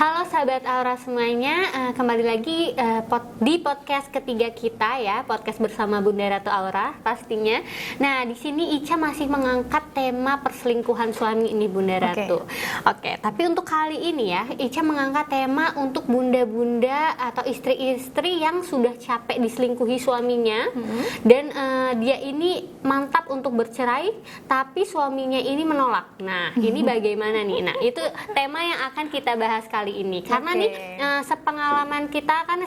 Halo sahabat Aura semuanya, kembali lagi di podcast ketiga kita ya, podcast bersama Bunda Ratu Aura pastinya. Nah, di sini Ica masih mengangkat tema perselingkuhan suami ini Bunda Ratu. Oke, tapi untuk kali ini ya, Ica mengangkat tema untuk bunda-bunda atau istri-istri yang sudah capek diselingkuhi suaminya dan dia ini mantap untuk bercerai, tapi suaminya ini menolak. Nah, ini bagaimana nih? Nah, itu tema yang akan kita bahas kali ini karena nih sepengalaman kita kan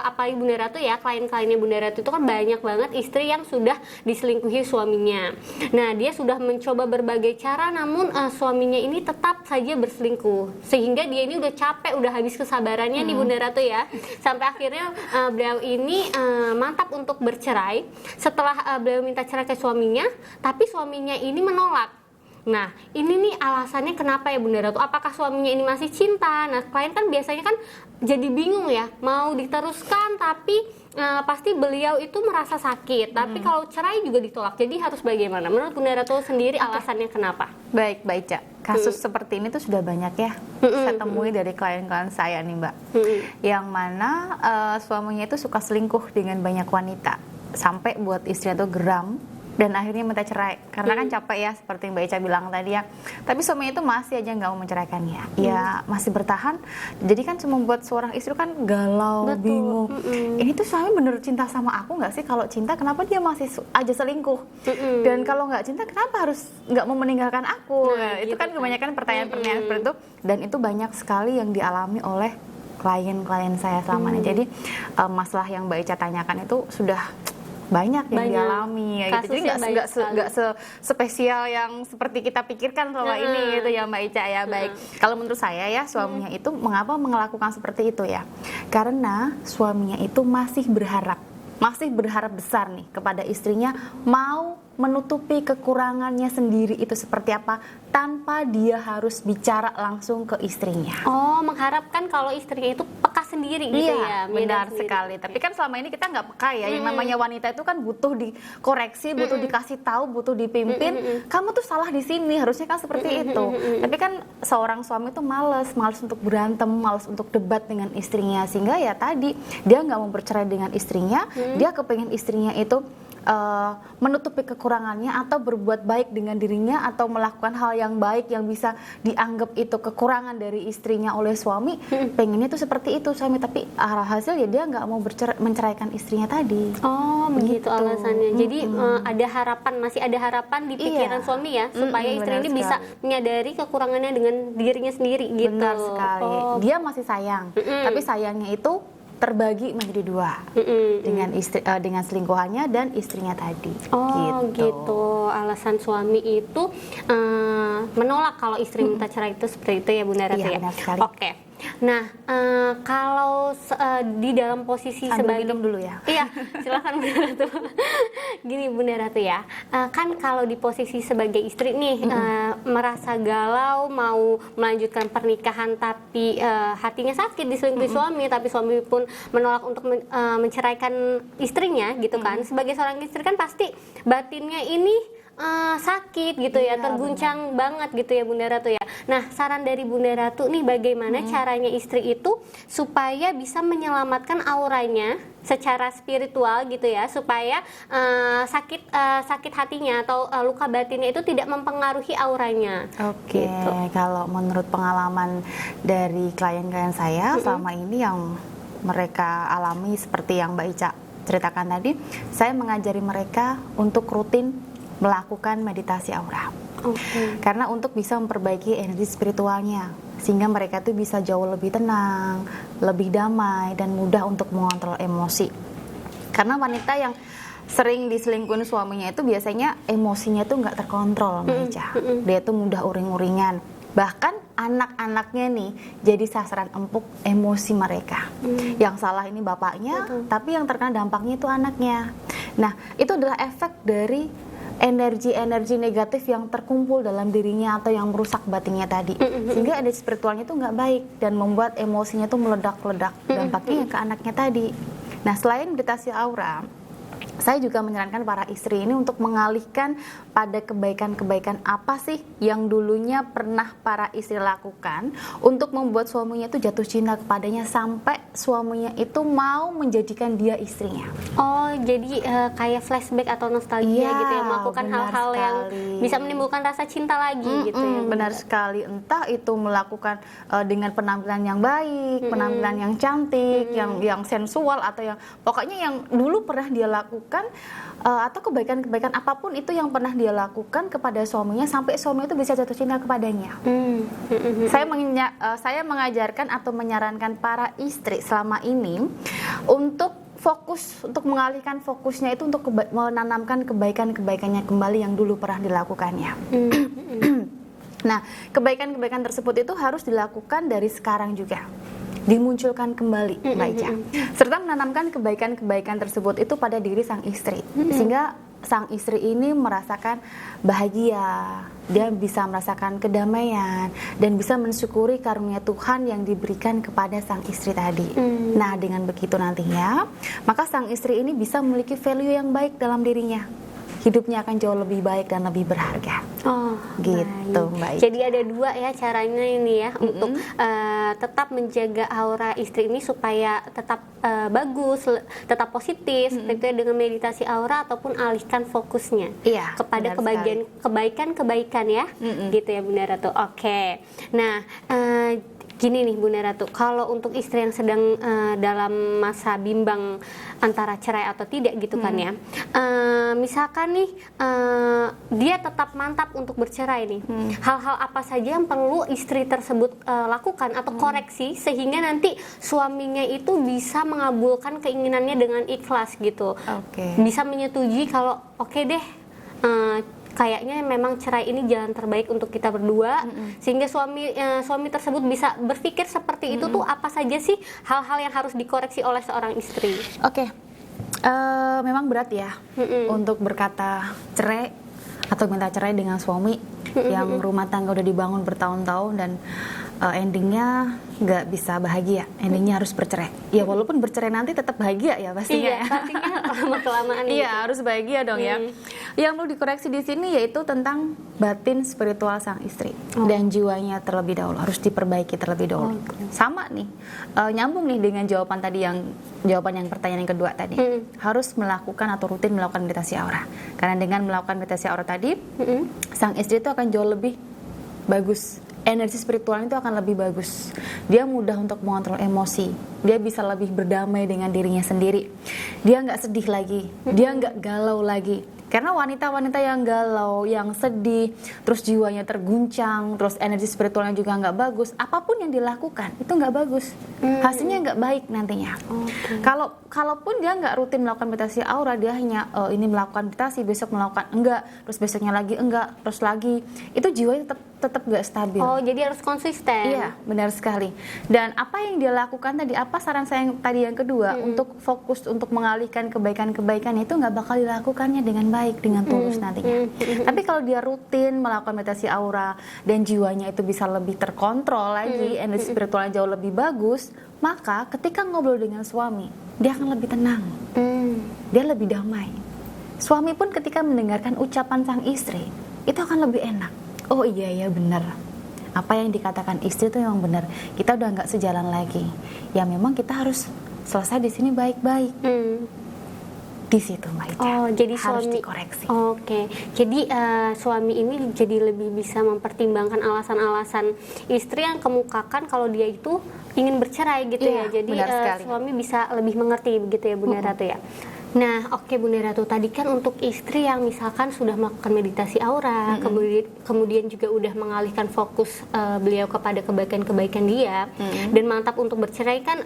apalagi Bunda Ratu ya, klien-kliennya Bunda Ratu itu kan banyak banget istri yang sudah diselingkuhi suaminya. Nah, dia sudah mencoba berbagai cara namun suaminya ini tetap saja berselingkuh sehingga dia ini udah capek, udah habis kesabarannya nih Bunda Ratu ya, sampai akhirnya beliau ini mantap untuk bercerai. Setelah beliau minta cerai ke suaminya, tapi suaminya ini menolak. Nah, ini nih alasannya kenapa ya Bunda Ratu? Apakah suaminya ini masih cinta? Nah, klien kan biasanya kan jadi bingung ya, mau diteruskan tapi pasti beliau itu merasa sakit. Tapi kalau cerai juga ditolak. Jadi harus bagaimana? Menurut Bunda Ratu sendiri alasannya kenapa? Baik, Mbak Ica. Kasus seperti ini tuh sudah banyak ya saya temui dari klien-klien saya nih Mbak. Yang mana suaminya itu suka selingkuh dengan banyak wanita. Sampai buat istrinya tuh geram dan akhirnya minta cerai karena kan capek ya, seperti yang Mbak Ica bilang tadi ya. Tapi suaminya itu masih aja nggak mau menceraikannya, ya masih bertahan. Jadi kan cuma buat seorang istri kan galau, bingung. Ini tuh suami bener cinta sama aku nggak sih? Kalau cinta kenapa dia masih aja selingkuh? Dan kalau nggak cinta kenapa harus nggak mau meninggalkan aku? Itu kan kebanyakan pertanyaan-pertanyaan seperti itu, dan itu banyak sekali yang dialami oleh klien-klien saya selama ini. Jadi masalah yang Mbak Ica tanyakan itu sudah banyak yang dialami ya, gitu. Jadi nggak spesial yang seperti kita pikirkan selama ini gitu ya Mbak Ica ya. Baik, kalau menurut saya ya, suaminya itu mengapa melakukan seperti itu ya, karena suaminya itu masih berharap besar nih kepada istrinya, mau menutupi kekurangannya sendiri itu seperti apa tanpa dia harus bicara langsung ke istrinya. Oh, mengharapkan kalau istrinya itu peka sendiri gitu ya. Benar sekali. Tapi kan selama ini kita nggak peka ya. Yang namanya wanita itu kan butuh dikoreksi, butuh dikasih tahu, butuh dipimpin. Kamu tuh salah di sini, harusnya kan seperti itu. Tapi kan seorang suami tuh males untuk berantem, males untuk debat dengan istrinya, sehingga ya tadi dia nggak mau bercerai dengan istrinya. Dia kepengen istrinya itu menutupi kekurangannya atau berbuat baik dengan dirinya atau melakukan hal yang baik yang bisa dianggap itu kekurangan dari istrinya oleh suami. Pengennya tuh seperti itu suami, tapi hasil ya dia nggak mau menceraikan istrinya tadi. Oh, begitu alasannya. Jadi masih ada harapan di pikiran suami ya, supaya istri ini bisa menyadari kekurangannya dengan dirinya sendiri gitu. Benar sekali. Dia masih sayang, tapi sayangnya itu terbagi menjadi dua, dengan selingkuhannya dan istrinya tadi. Oh gitu. Alasan suami itu menolak kalau istri minta cerai itu seperti itu ya Bunda Ratu ya. Benar sekali. Oke. Nah, kalau di dalam posisi sebagai minum dulu ya. Iya, silakan Bunda Ratu. Gini Bunda Ratu ya, kan kalau di posisi sebagai istri nih merasa galau mau melanjutkan pernikahan tapi hatinya sakit diselingkuhi suami, tapi suami pun menolak untuk menceraikan istrinya gitu kan. Sebagai seorang istri kan pasti batinnya ini sakit gitu ya, terguncang banget gitu ya Bunda Ratu ya. Nah, saran dari Bunda Ratu nih, bagaimana caranya istri itu supaya bisa menyelamatkan auranya secara spiritual gitu ya, supaya sakit hatinya atau luka batinnya itu tidak mempengaruhi auranya. Oke, gitu. Kalau menurut pengalaman dari klien-klien saya selama ini yang mereka alami seperti yang Mbak Ica ceritakan tadi, saya mengajari mereka untuk rutin melakukan meditasi aura. Karena untuk bisa memperbaiki energi spiritualnya, sehingga mereka tuh bisa jauh lebih tenang, lebih damai, dan mudah untuk mengontrol emosi. Karena wanita yang sering diselingkuhin suaminya itu biasanya emosinya tuh nggak terkontrol, Mbak Ica. Dia tuh mudah uring-uringan. Bahkan anak-anaknya nih jadi sasaran empuk emosi mereka. Yang salah ini bapaknya, tapi yang terkena dampaknya itu anaknya. Nah, itu adalah efek dari energi-energi negatif yang terkumpul dalam dirinya atau yang merusak batinnya tadi, sehingga energi spiritualnya itu nggak baik dan membuat emosinya itu meledak-ledak, dampaknya ke anaknya tadi. Nah, selain meditasi aura, saya juga menyarankan para istri ini untuk mengalihkan pada kebaikan-kebaikan apa sih yang dulunya pernah para istri lakukan untuk membuat suaminya itu jatuh cinta kepadanya sampai suaminya itu mau menjadikan dia istrinya. Oh, jadi kayak flashback atau nostalgia Iya, gitu ya, melakukan benar hal-hal yang sekali. bisa menimbulkan rasa cinta lagi gitu ya. Benar sekali, entah itu melakukan dengan penampilan yang baik, penampilan yang cantik, yang sensual, atau yang pokoknya yang dulu pernah dia lakukan, atau kebaikan-kebaikan apapun itu yang pernah dia lakukan kepada suaminya sampai suami itu bisa jatuh cinta kepadanya. Saya mengajarkan atau menyarankan para istri selama ini untuk fokus, untuk mengalihkan fokusnya itu untuk menanamkan kebaikan-kebaikannya kembali yang dulu pernah dilakukannya. Nah, kebaikan-kebaikan tersebut itu harus dilakukan dari sekarang juga, dimunculkan kembali, Mbak Ica, serta menanamkan kebaikan-kebaikan tersebut itu pada diri sang istri, sehingga sang istri ini merasakan bahagia, dia bisa merasakan kedamaian dan bisa mensyukuri karunia Tuhan yang diberikan kepada sang istri tadi. Nah, dengan begitu nantinya, maka sang istri ini bisa memiliki value yang baik dalam dirinya. Hidupnya akan jauh lebih baik dan lebih berharga. Oh, gitu, Mbak Ica. Jadi ada dua ya caranya ini ya, untuk tetap menjaga aura istri ini supaya tetap bagus, tetap positif, seperti itu dengan meditasi aura ataupun alihkan fokusnya kepada kebaikan-kebaikan ya, gitu ya Bunda Ratu. Oke. Nah, gini nih Bunda Ratu, kalau untuk istri yang sedang dalam masa bimbang antara cerai atau tidak gitu kan ya, misalkan nih dia tetap mantap untuk bercerai nih, hal-hal apa saja yang perlu istri tersebut lakukan atau koreksi sehingga nanti suaminya itu bisa mengabulkan keinginannya dengan ikhlas gitu, bisa menyetujui kalau oke deh, kayaknya memang cerai ini jalan terbaik untuk kita berdua, sehingga suami tersebut bisa berpikir seperti itu. Tuh apa saja sih hal-hal yang harus dikoreksi oleh seorang istri? Memang berat ya untuk berkata cerai atau minta cerai dengan suami yang rumah tangga udah dibangun bertahun-tahun dan endingnya nggak bisa bahagia, endingnya harus bercerai. Ya walaupun bercerai nanti tetap bahagia ya pastinya. Iya, pastinya lama-kelamaan. Iya, harus bahagia dong ya. Yang perlu dikoreksi di sini yaitu tentang batin spiritual sang istri dan jiwanya terlebih dahulu harus diperbaiki terlebih dahulu. Sama nih, nyambung nih dengan jawaban yang pertanyaan yang kedua tadi. Harus melakukan atau rutin melakukan meditasi aura. Karena dengan melakukan meditasi aura tadi, sang istri itu akan jauh lebih bagus. Energi spiritual itu akan lebih bagus. Dia mudah untuk mengontrol emosi. Dia bisa lebih berdamai dengan dirinya sendiri. Dia nggak sedih lagi. Dia nggak galau lagi. Karena wanita-wanita yang galau, yang sedih, terus jiwanya terguncang, terus energi spiritualnya juga nggak bagus, apapun yang dilakukan itu nggak bagus, hasilnya nggak baik nantinya. Kalaupun dia nggak rutin melakukan meditasi aura, dia hanya ini melakukan meditasi, besok melakukan enggak, terus besoknya lagi enggak, terus lagi, itu jiwanya tetap nggak stabil. Oh, jadi harus konsisten. Iya, benar sekali. Dan apa yang dia lakukan tadi, apa saran saya yang tadi yang kedua, untuk fokus untuk mengalihkan kebaikan-kebaikan itu nggak bakal dilakukannya dengan baik, dengan tulus nantinya. Tapi kalau dia rutin melakukan meditasi aura dan jiwanya itu bisa lebih terkontrol lagi, energi spiritualnya jauh lebih bagus, maka ketika ngobrol dengan suami, dia akan lebih tenang, dia lebih damai. Suami pun ketika mendengarkan ucapan sang istri, itu akan lebih enak. Oh iya ya benar, apa yang dikatakan istri itu memang benar. Kita udah nggak sejalan lagi. Ya memang kita harus selesai di sini baik-baik. Di situ Mbak Ica. Oh, jadi harus suami dikoreksi. Oke. Jadi suami ini jadi lebih bisa mempertimbangkan alasan-alasan istri yang kemukakan kalau dia itu ingin bercerai gitu ya. Jadi suami bisa lebih mengerti begitu ya Bunda Ratu ya. Nah, oke Bunda Ratu, tadi kan untuk istri yang misalkan sudah melakukan meditasi aura, kemudian juga udah mengalihkan fokus beliau kepada kebaikan-kebaikan dia, dan mantap untuk bercerai kan,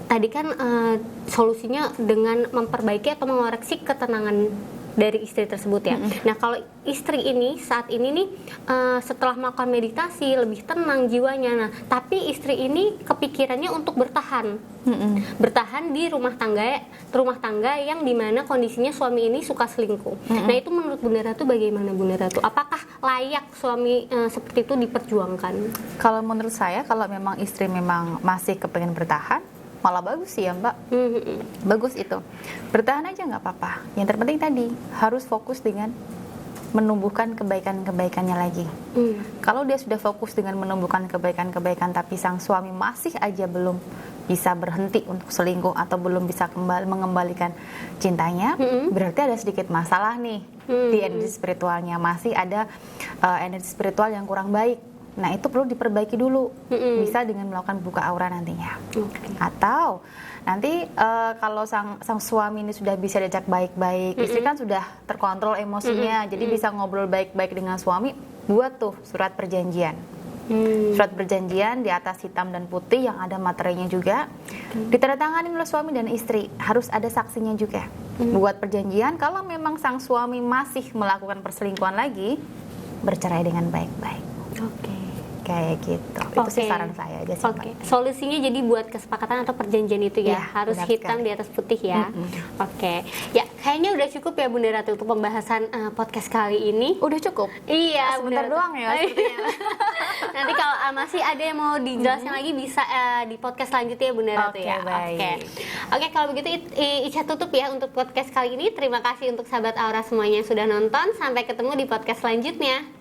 tadi kan solusinya dengan memperbaiki atau mengoreksi ketenangan dari istri tersebut ya. Nah, kalau istri ini saat ini nih setelah melakukan meditasi lebih tenang jiwanya. Nah, tapi istri ini kepikirannya untuk bertahan di rumah tangga yang dimana kondisinya suami ini suka selingkuh. Nah, itu menurut Bunda Ratu bagaimana Bunda Ratu? Apakah layak suami seperti itu diperjuangkan? Kalau menurut saya, kalau memang istri memang masih kepengen bertahan, malah bagus sih ya Mbak. Bagus itu. Bertahan aja nggak apa-apa. Yang terpenting tadi harus fokus dengan menumbuhkan kebaikan-kebaikannya lagi. Kalau dia sudah fokus dengan menumbuhkan kebaikan-kebaikan tapi sang suami masih aja belum bisa berhenti untuk selingkuh atau belum bisa mengembalikan cintanya, berarti ada sedikit masalah nih di energi spiritualnya, masih ada energi spiritual yang kurang baik. Nah, itu perlu diperbaiki dulu. Bisa dengan melakukan buka aura nantinya. Atau nanti kalau sang suami ini sudah bisa diajak baik-baik, istri kan sudah terkontrol emosinya, jadi bisa ngobrol baik-baik dengan suami, buat tuh surat perjanjian. Surat perjanjian di atas hitam dan putih yang ada materinya juga, ditandatangani oleh suami dan istri, harus ada saksinya juga. Buat perjanjian, kalau memang sang suami masih melakukan perselingkuhan lagi, bercerai dengan baik-baik. Kayak gitu. Itu sih saran saya aja sih. Solusinya jadi buat kesepakatan atau perjanjian itu ya, harus hitam sekali di atas putih ya. Ya kayaknya udah cukup ya Bunda Ratu untuk pembahasan podcast kali ini. Udah cukup? Iya, sebentar doang ya. Nanti kalau masih ada yang mau dijelasin lagi bisa di podcast selanjutnya ya Bunda Ratu ya. Oke, kalau begitu Ica tutup ya untuk podcast kali ini. Terima kasih untuk sahabat Aura semuanya yang sudah nonton. Sampai ketemu di podcast selanjutnya.